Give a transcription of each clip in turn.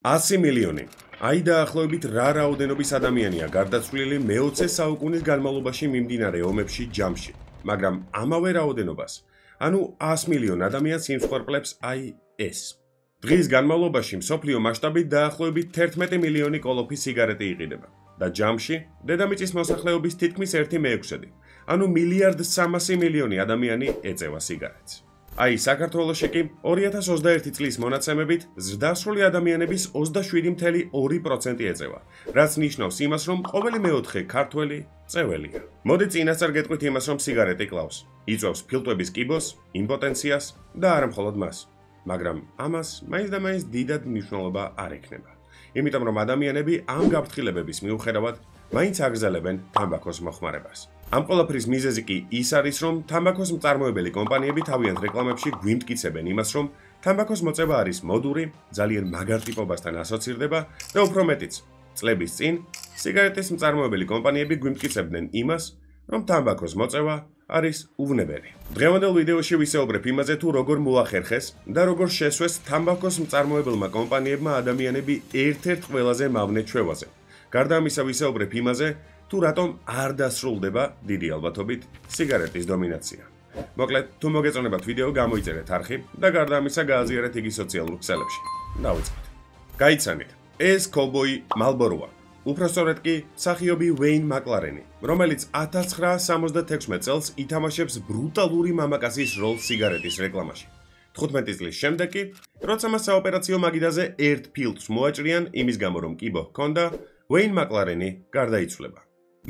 100 მილიონი. აი დაახლოებით რა რაოდენობის ადამიანია გარდაცვლილი მე-20 საუკუნის განმავლობაში მიმდინარე ომებში ჯამში, მაგრამ ამავე რაოდენობას, ანუ 100 მილიონ ადამიანს იმსხვერპლებს აი ეს. დღის განმავლობაში მსოფლიო მასშტაბით დაახლოებით 11 მილიონი კოლოფი სიგარეტი იყიდება და ჯამში დედამიწის მოსახლეობის თითქმის 1/6, ანუ 1.3 მილიარდი ადამიანი ეწევა სიგარეტს. აი, საქართველოში კი 2021 წლის მონაცემებით ზრდასრული ადამიანების 27.2% ეწევა, რაც ნიშნავს იმას, რომ ყოველი მეოთხე ქართველი წეველია. მოდი წინასწარ გეტყვით იმას, რომ სიგარეტი კლავს, იწვევს ფილტვების კიბოს, იმპოტენციას და არა მხოლოდ მას. მაგრამ ამას მაინც და მაინც დიდად მნიშვნელობა არ ექნება. იმიტომ რომ ადამიანები ამ გაფრთხილებების მიუხედავად მაინც აგრძელებენ თამბაქოს მოხმარებას. ამ ყველაფრის მიზეზი კი ის არის, რომ თამბაქოს მწარმოებელი კომპანიები თავიანთ რეკლამებში გვიმტკიცებენ იმას, რომ თამბაქოს მოწევა არის მოდური, ძალიან მაგარ ტიპობასთან ასოცირდება და უფრო მეტიც, წლების წინ სიგარეტის მწარმოებელი კომპანიები გვიმტკიცებდნენ იმას, რომ თამბაქოს მოწევა არის უვნებელი. დღევანდელ ვიდეოში ვისაუბრებ იმაზე, თუ როგორ მოახერხეს და როგორ შესვეს თამბაქოს მწარმოებელმა კომპანიებმა ადამიანები ერთ-ერთ ყველაზე მავნე ჩვევაზე. გარდა ამისა ვისაუბრებ იმაზე, თუ რატომ არ დასრულდება დიდი ალბათობით სიგარეტის დომინაცია. მოკლედ, თუ მოგეწონებათ ვიდეო, გამოიწერეთ არხი და გარდა ამისა გააზიარეთ იგი სოციალურ ქსელებში. დავიწყოთ. გაიცანით, ეს კოვბოი Marlboroა. უпроსწორად კი მსახიობი ვეინ მაკლარენი, რომელიც 1976 წელს ითამაშებს ბრუტალური მამაკაცის როლს სიგარეტის რეკლამაში. 15 წლის შემდეგ კი, როცა მას საოპერაციო მაგიდაზე ერთ ფილტრს მოაჭრიან იმის გამო, რომ კიბო ჰქონდა, ვეინ მაკლარენი გარდაიცვლება.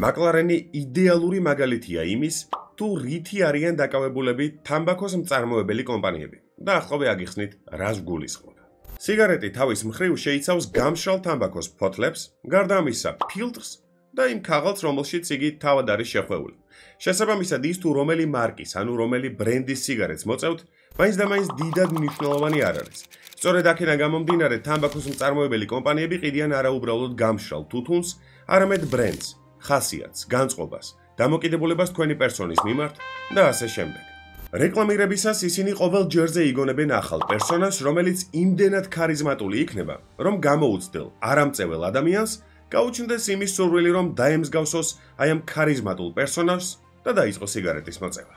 მაკლარენი იდეალური მაგალითია იმის, თუ რითი არიან დაკავებულები თამბაქოს მწარმოებელი კომპანიები და ახლოვე აგიხსნით, რას გულისხმობ. სიგარეტი თავის მხრივ შეიცავს გამშრალ თამბაქოს ფოთლებს, გარდა ამისა ფილტრს და იმ ქაღალდს, რომელშიც იგი თავად არის შეხვეული. შესაბამისად ის თუ რომელი მარკის, ანუ რომელი ბრენდის სიგარეტს მოწევთ, მაინც და მაინც დიდად მნიშვნელოვანი არ არის. სწორედ აქედან გამომდინარე, თამბაქოს მწარმოებელი კომპანიები ყიდიან არა უბრალოდ გამშრალ თუთუნს, არამედ ბრენდს, ხასიათს, განწყობას, დამოკიდებულებას თქვენი პერსონის მიმართ და ასე შემდეგ. რეკლამირებისას ისინი ყოველ ჯერზე იგონებენ ახალ პერსონას, რომელიც იმდენად ქარიზმატული იქნება, რომ გამოუცდილ არამწეվել ადამიანს გაუჩნდეს იმის სურვილი, რომ დაემსგავსოს აი ამ ქარიზმატულ პერსონაჟს და დაიწყოს სიგარეტის მოწევა.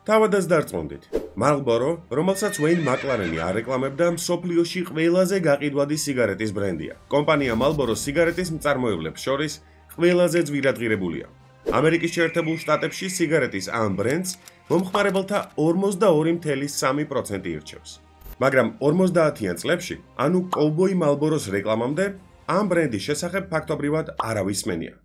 თავადაც დარწმუნდით, Marlboro, რომელსაც ვეინ მაკლარენი არეკლამებდა, მსოფლიოში ყველაზე გაყიდვადი სიგარეტის ბრენდია. კომპანია Marlboro სიგარეტის მწარმოებლებს შორის ყველაზე ძვირადღირებულია. ამერიკის შეერთებულ შტატებში სიგარეტის ამ ბრენდს მომხმარებელთა 42.3% ირჩევს. მაგრამ 50-იან წლებში, ანუ კოვბოი Marlboro-ს რეკლამამდე, ამ ბრენდის შესახებ ფაქტობრივად არავის სმენია.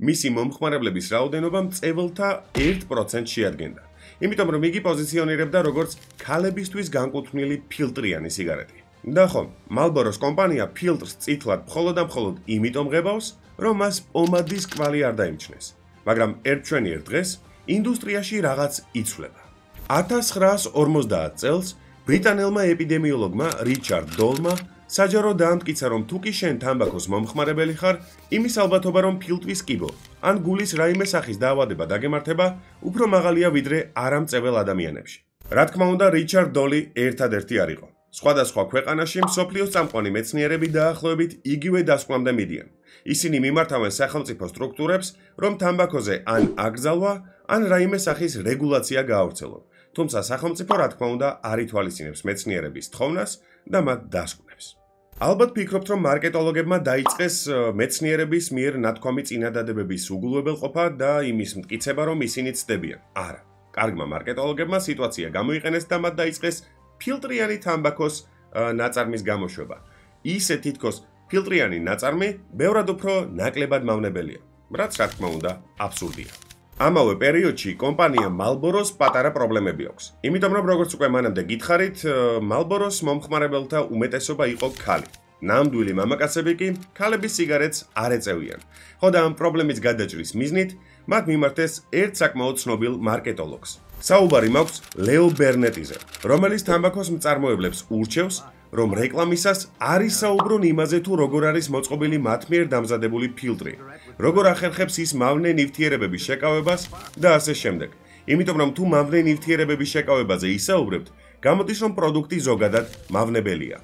მისი მომხმარებლების რაოდენობა მწეველთა 1% შეადგენდა. იმიტომ რომ იგი პოზიციონირებდა როგორც ქალებისთვის განკუთვნილი ფილტრიანი სიგარეტი. და ხომ, Marlboro-ს კომპანია ფილტრს წითლად მხოლოდ და მხოლოდ იმიტომ ღებავს, რომ მას პომადის კვალი არ დაიმჩნეს. მაგრამ ერთჩვენიერ დღეს ინდუსტრიაში რაღაც იცვლება. 1950 წელს ბრიტანელმა ეპიდემიოლოგმა რიჩარდ დოლმა საჯარო დაამტკიცა, რომ თუ კი შენ თამბაქოს მომხმარებელი ხარ, იმის ალბათობა, რომ ფილტვის კიბო ან გულის რაიმე სახის დაავადება დაგემართება, უფრო მაღალია ვიდრე არამწეվել ადამიანებში. რა თქმა უნდა, რიჩარდ დოლი ერთადერთი არ იყო. სხვადასხვა ქვეყანაში მსოფლიოს წამყვანი მეცნიერები დაახლოებით იგივე დასკვნამდე მიდიან. ისინი მიმართავენ სახელმწიფო სტრუქტურებს, რომ თამბაქოზე ან აკრძალვა, ან რაიმე სახის რეგულაცია გაავრცელონ. თუმცა სახელმწიფო, რა თქმა უნდა, არ ითვალისწინებს მეცნიერების თხოვნას და მათ დასკვნებს. ალბათ ფიქრობთ, რომ მარკეტოლოგებმა დაიწყეს მეცნიერების მიერ ნათქვამი წინადადებების უგულვებელყოფა და იმის მტკიცება, რომ ისინი ცდებიან. არა. კარგმა მარკეტოლოგებმა სიტუაცია გამოიყენეს და მათ დაიწყეს ფილტრიანი თამბაქოს ნაწარმის გამოშვება. ისე თითქოს ფილტრიანი ნაწარმი ბევრად უფრო ნაკლებად მავნებელია, რაც რა თქმა უნდა აბსურდია. ამავე პერიოდში კომპანია Marlboro-ს პატარა პრობლემები აქვს. იმიტომ რომ როგორც უკვე მანამდე გითხარით, Marlboro-ს მომხმარებელთა უმეტესობა იყო ქალი. ნამდვილი მამაკაცები კი ქალების სიგარეტს არ ეწევიან. ხო და ამ პრობლემის გადაჭრის მიზნით მათ მიმართეს ერთ საკმაოდ ცნობილ მარკეტოლოგს. საუბარი მაქვს ლეო ბერნეტიზე, რომელიც თამბაქოს მწარმოებლებს ურჩევს, რომ რეკლამისას არ ისაუბრონ იმაზე, თუ როგორ არის მოწყობილი მათ მიერ დამზადებული ფილტრი, როგორ ახერხებს ის მავნე ნივთიერებების შეკავებას და ასე შემდეგ. იმიტომ რომ თუ მავნე ნივთიერებების შეკავებაზე ისაუბრებთ, გამოდის რომ პროდუქტი ზოგადად მავნებელია.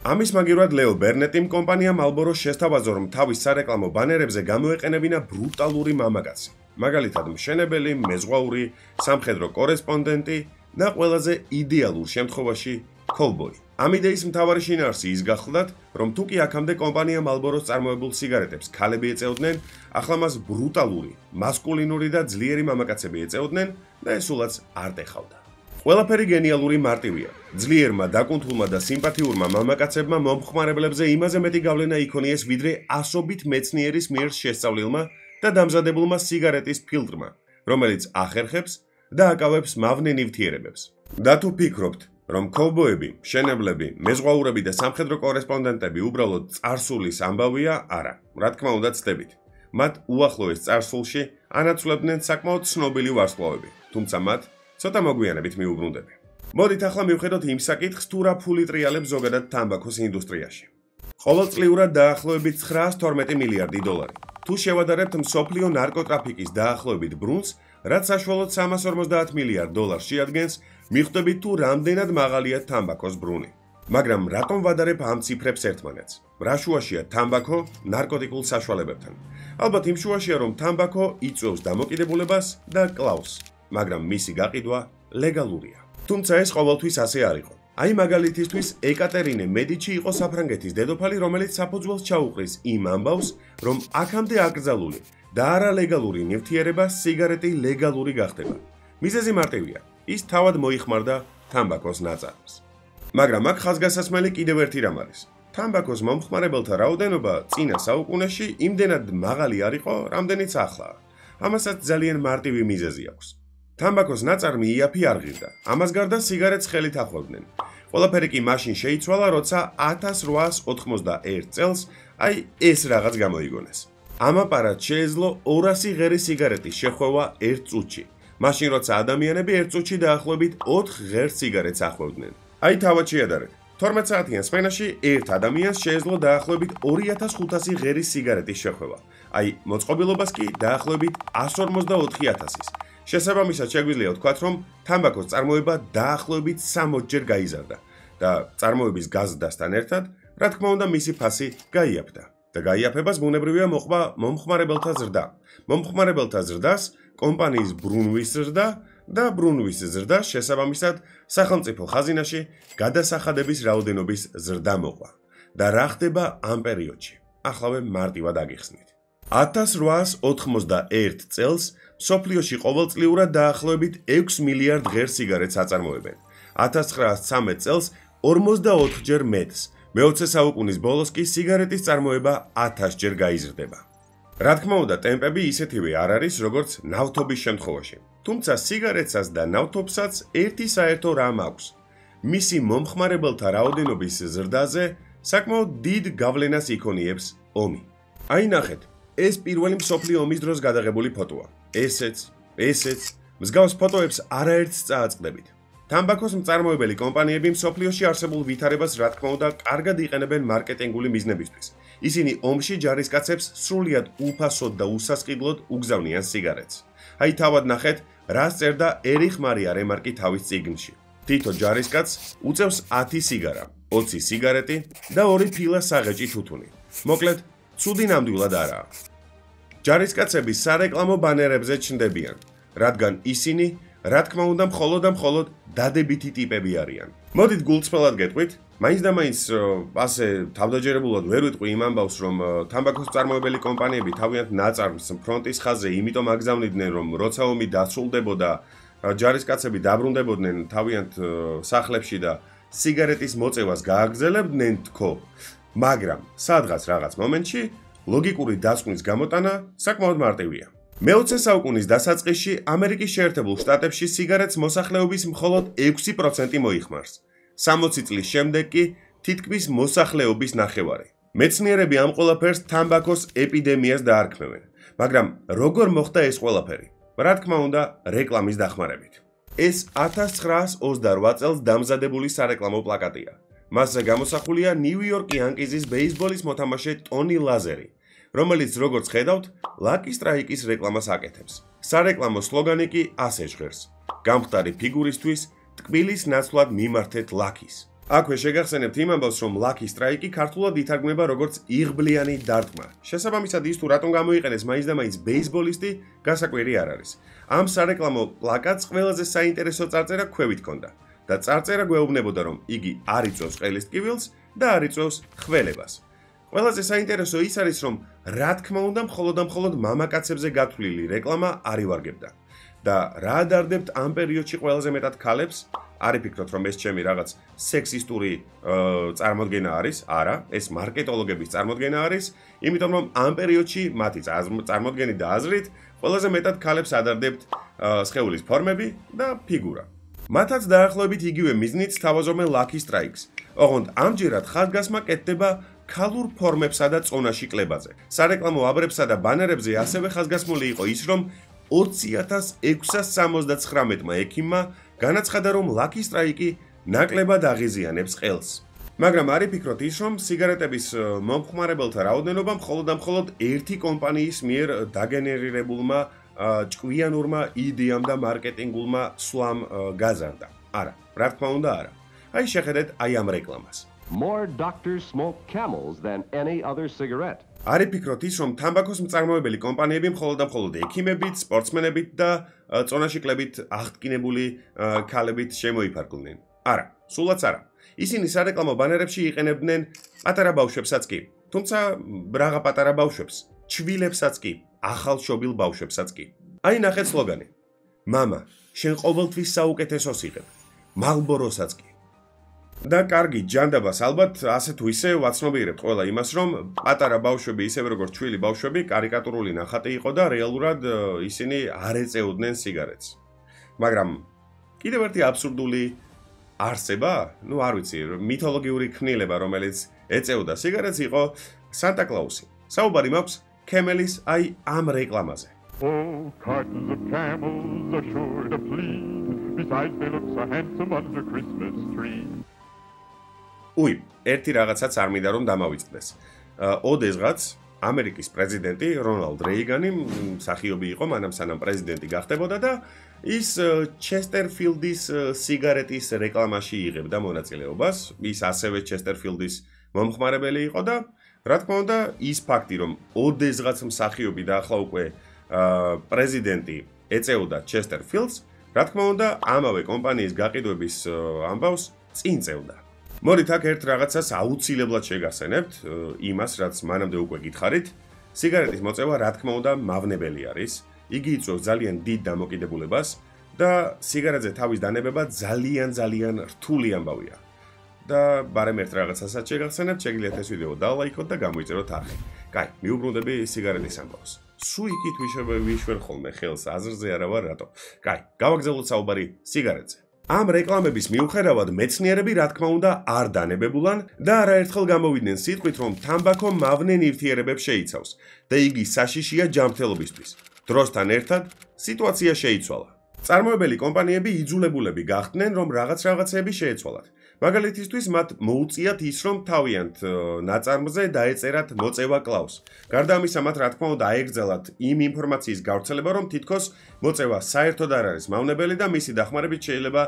ამის მაგივრად ლეო ბერნეტიმ კომპანია Marlboro შესთავაზა, რომ თავის სარეკლამო ბანერებზე გამოეყენებინა ბრუტალური მამაკაცი. მაგალითად, მშენებელი, მეზღვაური, სამხედრო კორესპონდენტი და ყველაზე იდეალურ შემთხვევაში კოვბოი. ამ იდეის მთავარი შინაარსი ის გახლდათ, რომ თუკი აქამდე კომპანია Marlboro-ს წარმოებულ სიგარეტებს ქალები ეწეოდნენ, ახლა მას ბრუტალური, მასკულინური და ძლიერი მამაკაცები ეწეოდნენ და ეს სულაც არ ტეხავდა. ყველაფერი გენიალური მარტივია. ძლიერმა, დაკუნთულმა და სიმპათიურმა მამაკაცებმა მომხმარებლებზე იმაზე მეტი გავლენა იქონიეს, ვიდრე ასობით მეცნიერის მიერ შესწავლილმა და დამზადებულმა სიგარეტის ფილტრმა, რომელიც ახერხებს და აკავებს მავნე ნივთიერებებს. და თუ ფიქრობთ, რომ კოვბოები, მშენებლები, მეზღვაურები და სამხედრო კორესპონდენტები უბრალოდ წარსულის ამბავია, არა, რა თქმა უნდა ცდებით. მათ უახლოეს წარსულში ანაცვლებდნენ საკმაოდ ცნობილი ვარსკვლავები, თუმცა მათ ცოტა მოგვიანებით მიუბრუნდები. მოდით ახლა მივხედოთ იმ საკითხს, თუ რა ფული ტრიალებს ზოგადად თამბაქოს ინდუსტრიაში. ყოველწლიურად დაახლოებით 912 მილიარდი დოლარი. თუ შევადარებთ მსოფლიო ნარკოტრაფიკის დაახლოებით ბრუნს, რაც საშუალოდ 350 მილიარდ დოლარს შეადგენს, მიხვდებით თუ რამდენად მაღალია თამბაქოს ბრუნი. მაგრამ რატომ ვადარებ ამ ციფრებს ერთმანეთს? რა შუაშია თამბაქო ნარკოტიკულ საშუალებებთან? ალბათ იმ შუაშია, რომ თამბაქო იწვევს დამოკიდებულებას და კლავს, მაგრამ მისი გაყიდვა ლეგალურია. თუმცა ეს ყოველთვის ასე არ იყო. აი მაგალითისთვის ეკატერინე მედიჩი იყო საფრანგეთის დედოფალი, რომელიც საფუძველს ჩაუყრის იმ ამბავს, რომ აქამდე აკრძალული და არალეგალური ნივთიერება სიგარეტი ლეგალური გახდება. მიზეზი მარტივია. ის თავად მოიხმარდა თამბაქოს ნაწარმს. მაგრამ აქ ხაზგასასმელი კიდევ ერთი რამ არის. თამბაქოს მომხმარებელთა რაოდენობა წინა საუკუნეში იმდენად მაღალი არ იყო, რამდენიც ახლა. ამასაც ძალიან მარტივი მიზეზი აქვს. თამბაქოს ნაწარმი იაფი არ ღირდა. ამას გარდა სიგარეტს ხელით ახვევდნენ. ყველაფერი კი მაშინ შეიცვალა, როცა 1891 წელს აი ეს რაღაც გამოიგონეს. ამ აპარატს შეეძლო 200 ღერი სიგარეტის შეხვევა ერთ წუთში. მაშინ როცა ადამიანები ერთ წუთში დაახლოებით 4 ღერ სიგარეტს ახვევდნენ. აი თავად შეადარეთ. 12 საათიან სმენაში ერთ ადამიანს შეეძლო დაახლოებით 2500 ღერის სიგარეტის შეხვევა. აი მოწყობილობას კი დაახლოებით 154,000-ის. შესაბამისად შეგვიძლია ვთქვათ, რომ თამბაქოს წარმოება დაახლოებით 60-ჯერ გაიზარდა და წარმოების გაზრდასთან ერთად, რა თქმა უნდა, მისი ფასი გაიაფდა. და გაიაფებას ბუნებრივია მოყვა მომხმარებელთა ზრდა. მომხმარებელთა ზრდას კომპანიის ბრუნვის ზრდა და ბრუნვის ზრდას შესაბამისად სახელმწიფო ხაზინაში გადასახადების რაოდენობის ზრდა მოყვა. და რა ხდება ამ პერიოდში? ახლავე მარტივად აგიხსნით. 1891 წელს მსოფლიოში ყოველწლიურად დაახლოებით 6 მილიარდ ღერ სიგარეტს აწარმოებენ. 1913 წელს 44-ჯერ მეტს. მე-20 საუკუნის ბოლოს კი სიგარეტის წარმოება 1000-ჯერ გაიზრდება. რა თქმა უნდა, ტემპები ისეთივე არ არის, როგორც ნავთობის შემთხვევაში. თუმცა სიგარეტსაც და ნავთობსაც ერთი საერთო რამ აქვს. მისი მომხმარებელთა რაოდენობის ზრდაზე საკმაოდ დიდ გავლენას იქონიებს ომი. აი ნახეთ, ეს პირველი მსოფლიო ომის დროს გადაღებული ფოტოა. ესეც, მსგავს ფოტოებს არაერთს წააწყდებით. თამბაქოს მწარმოებელი კომპანიები მსოფლიოში არსებულ ვითარებას რა თქმა უნდა კარგად იყენებენ მარკეტინგული მიზნებისთვის. ისინი ომში ჯარისკაცებს სრულიად უფასოდ და უსასყიდლოდ უგზავნიან სიგარეტს. აი თავად ნახეთ, რას წერდა ერიხ მარია რემარკი თავის წიგნში. თითო ჯარისკაცს უწევს 10 სიგარა, 20 სიგარეტი და 2 ფილა საღეჭი თუთუნი. მოკლედ, ცუდი ნამდვილად არაა. ჯარისკაცები სარეკლამო ბანერებზე ჩნდებიან, რადგან ისინი რა თქმა უნდა მხოლოდ დადებითი ტიპები არიან. მოდით გულწრფელად გეტყვით, მაინც და მაინც ასე თავდაჯერებულად ვერ ვიტყვი იმ ამბავს, რომ თამბაქოს მწარმოებელი კომპანიები თავიანთ ნაწარმს ფრონტის ხაზზე იმიტომ აგზავნიდნენ, რომ როცა ომი დასრულდებოდა, ჯარისკაცები დაბრუნდებოდნენ თავიანთ სახლებში და სიგარეტის მოწევას გააგრძელებდნენ თქო, მაგრამ სადღაც რაღაც მომენტში ლოგიკური დასკვნის გამოტანა საკმაოდ მარტივია. მე-20 საუკუნის დასაწყისში ამერიკის შეერთებულ შტატებში სიგარეტს მოსახლეობის მხოლოდ 6% მოიხმარს. 60 წლის შემდეგ კი თითქმის მოსახლეობის ნახევარი. მეცნიერები ამ ყველაფერს თამბაქოს ეპიდემიას დაარქმევენ. მაგრამ როგორ მოხდა ეს ყველაფერი? რა თქმა უნდა, რეკლამის დახმარებით. ეს 1928 წელს დამზადებული სარეკლამო პლაკატია. მასზე გამოსახულია ნიუ-იორკ იანკიზის ბეისბოლის მოთამაშე ტონი ლაზერი, რომელიც როგორც ხედავთ, ლაკი სტრაიკის რეკლამას აკეთებს. სარეკლამო სლოგანი კი ასე ჟღერს: გამხდარი ფიგურისთვის, ტკბილის ნაცვლად მიმართეთ ლაკის. აქვე შეგახსენებთ იმ ამბავს, რომ Lucky Strike ქართულად ითარგმნება როგორც იღბლიანი დარტყმა. შესაბამისად, ის თუ რატომ გამოიყენეს მაინც და მაინც ბეისბოლისტი, გასაკვირი არ არის. ამ სარეკლამო პლაკატს ყველაზე საინტერესო წარწერა ქვევით ჰქონდა და წარწერა გვეუბნებოდა, რომ იგი არ იწვევს ყელის ტკივილს და არ იწვევს ხველებას. ყველაზე საინტერესო ის არის, რომ რა თქმა უნდა, მხოლოდ მამაკაცებზე გათვლილი რეკლამა არ ივარგებდა. და რა ადარდებთ ამ პერიოდში ყველაზე მეტად ქალებს? არ იფიქროთ, რომ ეს ჩემი რაღაც სექსისტური წარმოდგენა არის. არა, ეს მარკეტოლოგების წარმოდგენა არის, იმიტომ რომ ამ პერიოდში მათი წარმოდგენით და აზრით ყველაზე მეტად ქალებს ადარდებთ სხეულის ფორმები და ფიგურა. მათაც დაახლოებით იგივე მიზნით სთავაზობენ Lucky Strikes. ოღონდ ამჯერად ხაზგასმა კეთდება ქალურ ფორმებსა და წონაში კლებაზე. სარეკლამო აბრებსა და ბანერებზე ასევე ხაზგასმული იყო ის, რომ 20669-მა ექიმმა განაცხადა, რომ Lucky Strike ნაკლებად აღიზიანებს ყელს. მაგრამ არ იფიქროთ ის, რომ სიგარეტების მომხმარებელთა რაოდენობა მხოლოდ ერთი კომპანიის მიერ დაგენერირებულმა ჭკვიანურმა იდეამ და მარკეტინგულმა სვლამ გაზარდა. არა, რა თქმა უნდა არა. აი შეხედეთ აი ამ რეკლამას. More doctors smoke Camels than any other cigarette. არ იფიქროთ ის, რომ თამბაქოს მწარმოებელი კომპანიები მხოლოდ ექიმებით, სპორტსმენებით და წონაში კლებით აღტკინებული ქალებით შემოიფარგლნენ. არა, სულაც არა. ისინი სარეკლამო ბანერებში იყენებდნენ პატარა ბავშვებსაც კი. თუმცა რაღა პატარა ბავშვებს, ჩვილებსაც კი, ახალშობილ ბავშვებსაც კი. აი ნახეთ სლოგანი. მამა, შენ ყოველთვის საუკეთესოს იღებ. Marlboro-საც კი. და კარგი ჯანდაბას ალბათ ასე თუ ისე ვაცნობიერებთ ყველა იმას, რომ პატარა ბავშვები ისევე როგორც ჩვილი ბავშვები კარიკატურული ნახატი იყო და რეალურად ისინი არ ეწეოდნენ სიგარეტს. მაგრამ კიდევ ერთი აბსურდული არსება, არ ვიცი, მითოლოგიური ქმნილება, რომელიც ეწეოდა სიგარეტს იყო Santa Claus-ი. საუბარი მაქვს Camel-ის აი ამ რეკლამაზე. Oh, cartons of camels are sure to please. Besides, they look so handsome under Christmas tree. უი, ერთი რაღაცაც არ მინდა რომ დამავიწყდეს. ოდესღაც ამერიკის პრეზიდენტი რონალდ რეიგანი მსახიობი იყო, მანამ სანამ პრეზიდენტი გახდებოდა და ის ჩესტერფილდის სიგარეტის რეკლამაში იღებდა მონაწილეობას. ის ასევე ჩესტერფილდის მომხმარებელი იყო და რა თქმა უნდა, ის ფაქტი, რომ ოდესღაც მსახიობი და ახლა უკვე პრეზიდენტი ეწეოდა ჩესტერფილდს, რა თქმა უნდა, ამავე კომპანიის გაყიდვების ამბავს წინ წევდა. მოდით აქ ერთ რაღაცას აუცილებლად შეგახსენებთ, იმას, რაც მანამდე უკვე გითხარით, სიგარეტის მოწევა რა თქმა უნდა მავნებელი არის. იგი იწვევს ძალიან დიდ დამოკიდებულებას და სიგარეტზე თავის დანებება ძალიან რთული ამბავია. და ბარემ ერთ რაღაცასაც შეგახსენებთ, შეგიძლიათ ეს ვიდეო დალაიქოთ და გამოიწეროთ არხი. კაი, მიუბრუნდები სიგარეტის ამბავს. სულ იქით ვიშვერ ხოლმე ხელს აზრზე არა ვარ რატო. კაი, გავაგზავნოთ საუბარი სიგარეტზე. ამ რეკლამების მიუხედავად მეცნიერები რა თქმა უნდა არ დანებებულან და არაერთხელ გამოვიდნენ სიტყვით, რომ თამბაქო მავნე ნივთიერებებს შეიცავს და იგი საშიშია ჯანმრთელობისთვის. დროსთან ერთად სიტუაცია შეიცვალა. წარმოებელი კომპანიები იძულებულები გახდნენ, რომ რაღაცეები შეეცვალათ. მაგალითისთვის მათ მოუწიათ ის, რომ თავიანთ ნაწარმზე დაეწერათ მოწევა კლავს. გარდა ამისა, მათ რა თქმა უნდა აეგრძელათ იმ ინფორმაციის გავრცელება, რომ თითქოს მოწევა საერთოდ არ არის მავნებელი და მისი დახმარებით შეიძლება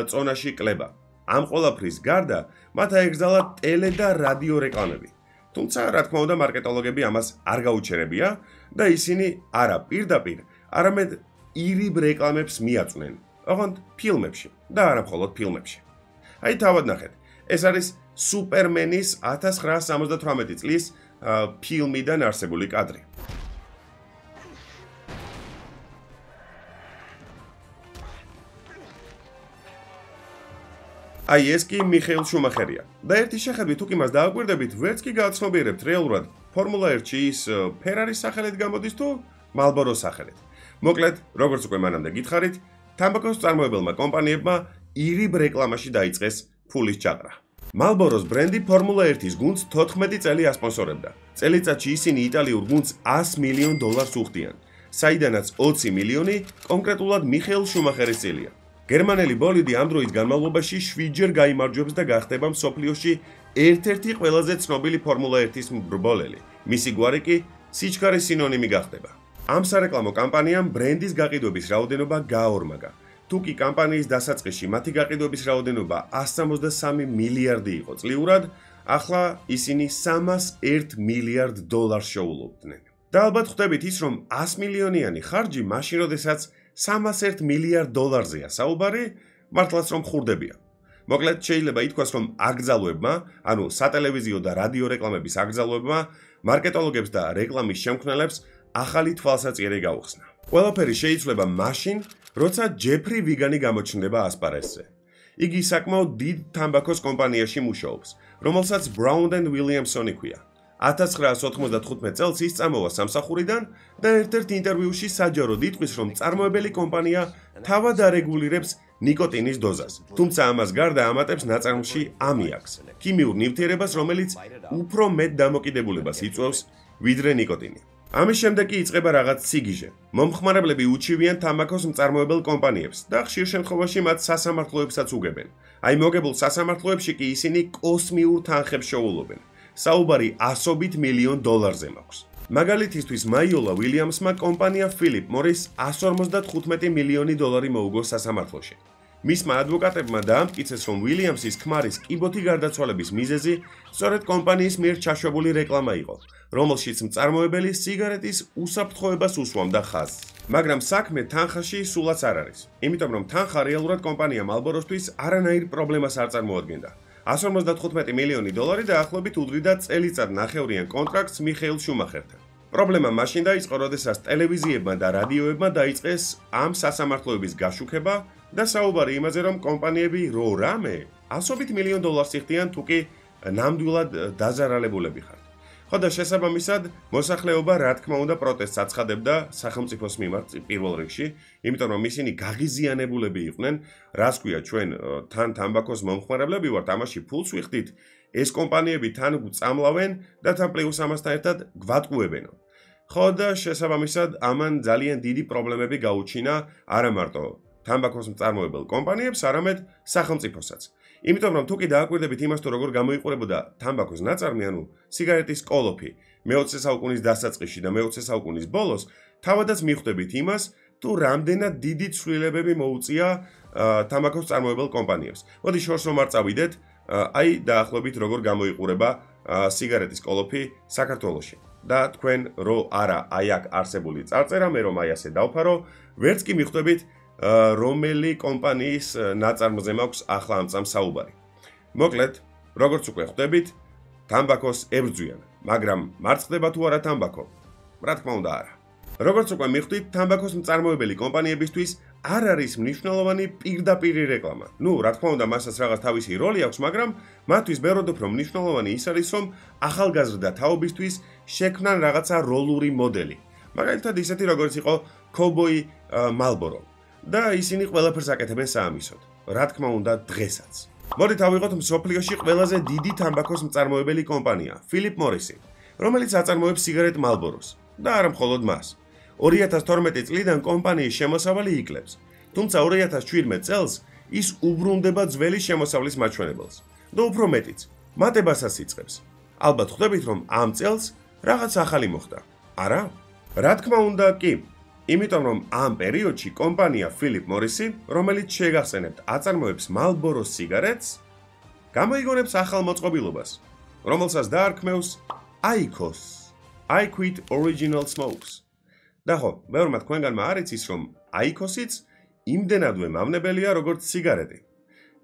წონაში კლება. ამ ყველაფრის გარდა, მათ აეგრძალათ ტელე და რადიო რეკლამები. თუმცა, რა თქმა უნდა, მარკეტოლოგები ამას არ გაუჩერებია და ისინი არა პირდაპირ, არამედ ირიბ რეკლამებს მიაწვნენ, ოღონდ ფილმებში და არა მხოლოდ ფილმებში. აი თავად ნახეთ. ეს არის სუპერმენის 1978 წლის ფილმიდან არსებული კადრი. აი ეს კი მიხეილ შუმახერია. და ერთი შეხედვით უკ იმას დააკვირდებით, ვერც კი გააცნობიერებთ რეალურად ფორმულა 1-ში ის ფერარის სახელით გამოდის თუ Marlboro-s სახელით. მოკლედ, როგორც უკვე მანამდე გითხარით, თამბაქოს წარმოებელმა კომპანიებმა ირიბ რეკლამაში დაიწყეს ფულის ჩაყრა. Marlboro-s ბრენდი ფორმულა 1-ის გუნდს 14 წელი ასპონსორებდა. წელიწადში ისინი იტალიურ გუნდს $100 მილიონ უხდიან, საიდანაც 20 მილიონი კონკრეტულად მიხეილ შუმახერის წილია. გერმანელი ბოლიდი ამ დროის განმავლობაში 7-ჯერ გაიმარჯვებს და გახდება მსოფლიოში ერთ-ერთი ყველაზე ცნობილი ფორმულა 1-ის მრბოლელი. მისი გვარი კი სიჩქარის სინონიმი გახდება. ამ სარეკლამო კამპანიამ ბრენდის გაყიდვების რაოდენობა გააორმაგა თუკი კამპანიის დასაწყისში მათი გაყიდვების რაოდენობა 163 მილიარდი იყო წლიურად, ახლა ისინი 301 მილიარდ დოლარს შეულობდნენ. და ალბათ ხვდებით ის, რომ 100 მილიონიანი ხარჯი მაშინ, როდესაც 301 მილიარდ დოლარზეა საუბარი, მართლაც რომ ხურდებია. მოკლედ შეიძლება ითქვას, რომ აკრძალვებმა, ანუ სატელევიზიო და რადიო რეკლამების აკრძალვებმა, მარკეტოლოგებს და რეკლამის შემქმნელებს ახალი თვალსაჩინო გაუხსნა. ყველაფერი შეიცვლება მაშინ, როცა ჯეფრი ვიგანი გამოჩნდება ასპარეზზე. იგი საკმაოდ დიდ თამბაქოს კომპანიაში მუშაობს, რომელსაც Brown and Williamson ჰქვია. 1995 წელს ის წამოვა სამსახურიდან და ერთ-ერთ ინტერვიუში საჯაროდ იტყვის, რომ წარმოებელი კომპანია თავად არეგულირებს ნიკოტინის დოზას, თუმცა ამას გარდა ამატებს ნაწარმში ამიაკს, ქიმიურ ნივთიერებას, რომელიც უფრო მეტ დამოკიდებულებას იწვევს, ვიდრე ნიკოტინი. ამის შემდეგ კი იწყება რაღაც სიგიჟე. მომხმარებლები უჩივიან თამბაქოს მწარმოებელ კომპანიებს და ხშირ შემთხვევაში მათ სასამართლოებსაც უგებენ. აი მოგებულ სასამართლოებში კი ისინი კოსმიურ თანხებს შეულობენ. საუბარი ასობით მილიონ დოლარზე მაქვს. მაგალითისთვის მაიოლა ვილიამსმა კომპანია Philip Morris 155 მილიონი დოლარი მოუგო სასამართლოში. მისმა ადვოკატებმა დაამტკიცეს, რომ ვილიამსის ქმარის კიბოთი გარდაცვალების მიზეზი სწორედ კომპანიის მიერ ჩაშვებული რეკლამა იყო, რომელშიც მწარმოებელი სიგარეტის უსაფრთხოებას უსვამდა ხაზს. მაგრამ საქმე თანხაში სულაც არ არის, იმიტომ რომ თანხა რეალურად კომპანია Marlboro-თვის არანაირ პრობლემას არ წარმოადგენდა. 155 მილიონი დოლარი დაახლოებით უდრიდა წელიწად ნახევრიან კონტრაქტს მიხეილ შუმახერთან. პრობლემა მაშინ დაიწყო, როდესაც ტელევიზიებმა და რადიოებმა დაიწყეს ამ სასამართლოების გაშუქება და საუბარი იმაზე, რომ კომპანიები რო რამე ასობით მილიონ დოლარს იხდიან, თუ კი ნამდვილად დაზარალებულები ხართ. ხო და შესაბამისად, მოსახლეობა რა თქმა უნდა პროტესტს აცხადებდა სახელმწიფოს მიმართ პირველ რიგში, იმიტომ რომ ისინი გაღიზიანებულები იყვნენ, რას ქვია ჩვენ თან თამბაქოს მომხმარებლები ვართ, ამაში ფულს ვიხდით, ეს კომპანიები თან გვწამლავენ და თან პლუს ამასთან ერთად გვატყუებენო. ხო და შესაბამისად, ამან ძალიან დიდი პრობლემები გაუჩინა არა მარტო თამბაქოს მწარმოებელ კომპანიებს, არამედ სახელმწიფოსაც. იმიტომ რომ თუკი დააკვირდებით იმას, თუ როგორ გამოიყურებოდა თამბაქოს ნაწარმი, ანუ სიგარეტის კოლოფი მე-20 საუკუნის დასაწყისში და მე-20 საუკუნის ბოლოს, თავადაც მიხვდებით იმას, თუ რამდენად დიდი ცვლილებები მოუწია თამბაქოს მწარმოებელ კომპანიებს. მოდი შორს რომ არ წავიდეთ, აი დაახლოებით როგორ გამოიყურება სიგარეტის კოლოფი საქართველოში. და თქვენ რო არა აი აქ არსებული წარწერა, მე რომ აი ასე დავფარო, ვერც კი მიხვდებით რომელი კომპანიის ნაწარმზე მაქვს ახლა ამ წამს საუბარი. მოკლედ, როგორც უკვე ხვდებით, თამბაქოს ებრძვიან, მაგრამ მარცხდება თუ არა თამბაქო? რა თქმა უნდა არა. როგორც უკვე მიხვდით, თამბაქოს მწარმოებელი კომპანიებისთვის არ არის მნიშვნელოვანი პირდაპირი რეკლამა. ნუ, რა თქმა უნდა, მასაც რაღაც თავისი როლი აქვს, მაგრამ მათთვის ბევრად უფრო მნიშვნელოვანი ის არის, რომ ახალგაზრდა თაობისთვის შექმნან რაღაცა როლური მოდელი. მაგალითად, ისეთი როგორც იყო კოვბოი Marlboro. და ისინი ყველაფერს აკეთებენ საამისოდ. რა თქმა უნდა, დღესაც. მოდით ავიღოთ მსოფლიოში ყველაზე დიდი თამბაქოს მწარმოებელი კომპანია, Philip Morris, რომელიც აწარმოებს სიგარეტ Marlboro-ს და არა მხოლოდ მას. 2012 წლიდან კომპანიის შემოსავალი იკლებს, თუმცა 2017 წელს ის უბრუნდება ძველი შემოსავლის მაჩვენებელს და უფრო მეტიც, მატებასაც იწყებს. ალბათ ხვდებით, რომ ამ წელს რაღაც ახალი მოხდა. არა? რა თქმა უნდა, კი. იმიტომ რომ ამ პერიოდში კომპანია Philip Morris, რომელიც შეგახსენებთ, აწარმოებს Marlboro სიგარეტს, გამოიგონებს ახალ მოწყობილობას, რომელსაც დაარქმევს IQOS, I Quit Original Smokes. და ხო, ბევრმა თქვენგანმა არ იცის, რომ IQOS-იც იმდენადვე მავნებელია, როგორც სიგარეტი.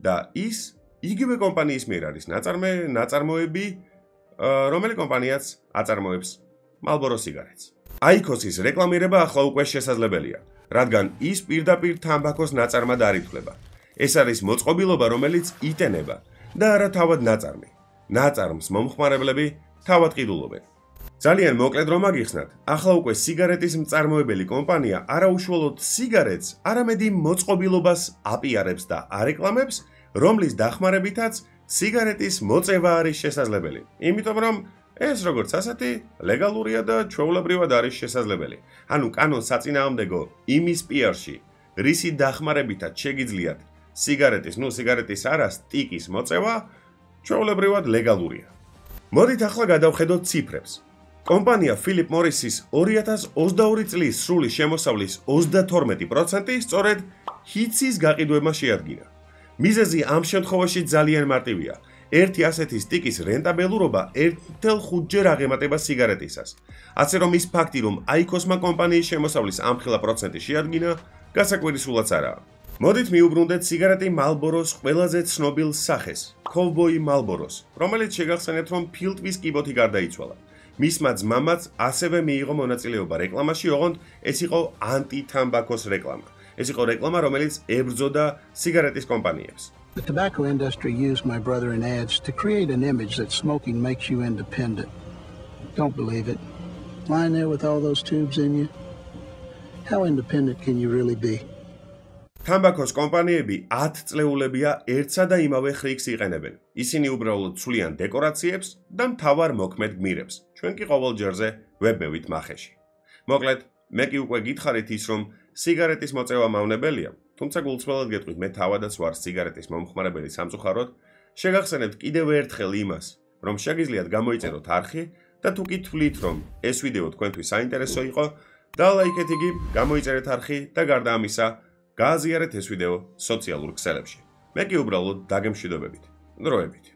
და ის იგივე კომპანიის მიერ არის ნაწარმოები, რომელი კომპანიაც აწარმოებს Marlboro სიგარეტს. IQOS-ის რეკლამირება ახლა უკვე შესაძლებელია, რადგან ის პირდაპირ თამბაქოს ნაწარმად არ ითვლება. ეს არის მოწყობილობა, რომელიც იტენება და არა თავად ნაწარმი. ნაწარმს მომხმარებლები თავად ყიდულობენ. ძალიან მოკლედ რომ აგიხსნათ, ახლა უკვე სიგარეტის მწარმოებელი კომპანია არაუშუალოდ სიგარეტს, არამედ იმ მოწყობილობას აპიარებს და არეკლამებს, რომლის დახმარებითაც სიგარეტის მოწევა არის შესაძლებელი. იმიტომ რომ ეს როგორც ასეთი ლეგალურია და ჩვეულებრივად არის შესაძლებელი. ანუ კანონს საწინააღმდეგო იმის პიარში, რისი დახმარებითაც შეგიძლიათ სიგარეტის არა სტიკის მოწევა, ჩვეულებრივად ლეგალურია. მოდით ახლა გადავხედოთ ციფრებს. კომპანია Philip Morris-ის 2022 წლის სრული შემოსავლის 32% სწორედ ჰიცის გაყიდვებმა შეადგინა. მიზეზი ამ შემთხვევაში ძალიან მარტივია. ერთი ასეთი სტიკის რენტაბელურობა 1.5-ჯერ აღემატება სიგარეტისას. ასე რომ ის ფაქტი, რომ აიქოსმა კომპანიის შემოსავლის ამხელა პროცენტი შეადგინა, გასაკვირისულაც არაა. მოდით მიუბრუნდეთ სიგარეტი Marlboro-ს ყველაზე ცნობილ სახეს, Cowboy Marlboro-ს, რომელიც შეგახსენებთ, რომ ფილტვის კიბოთი გარდაიცვალა. მისმა ძმამაც ასევე მიიღო მონაწილეობა რეკლამაში, ოღონდ ეს იყო ანტი-თამბაქოს რეკლამა. ეს იყო რეკლამა, რომელიც ებრძოდა სიგარეტის კომპანიებს. The tobacco industry used my brother in ads to create an image that smoking makes you independent. Don't believe it. Lying there with all those tubes in you. How independent can you really be? თამბაქოს კომპანიები 10 წლეულებია ერთსა და იმავე ხრიგს იყენებენ. ისინი უბრალოდ ცვლიან დეკორაციებს და მთავარ მოქმედ გმირებს. ჩვენ კი ყოველ ჯერზე ვებმევით მახეში. მოკლედ, მე კი უკვე გითხარით ის, რომ სიგარეტის მოწევა მავნებელია, თუმცა გულწრფელად გეტყვით, მე თავადაც ვარ სიგარეტის მომხმარებელი სამწუხაროდ, შეგახსენებთ კიდევ ერთხელ იმას, რომ შეგიძლიათ გამოიწეროთ არხი და თუ კი თვლით, რომ ეს ვიდეო თქვენთვის საინტერესო იყო, დალაიქეთ იგი, გამოიწერეთ არხი და გარდა ამისა, გააზიარეთ ეს ვიდეო სოციალურ ქსელებში. მე კი უბრალოდ დაგემშვიდობებით. დროებით.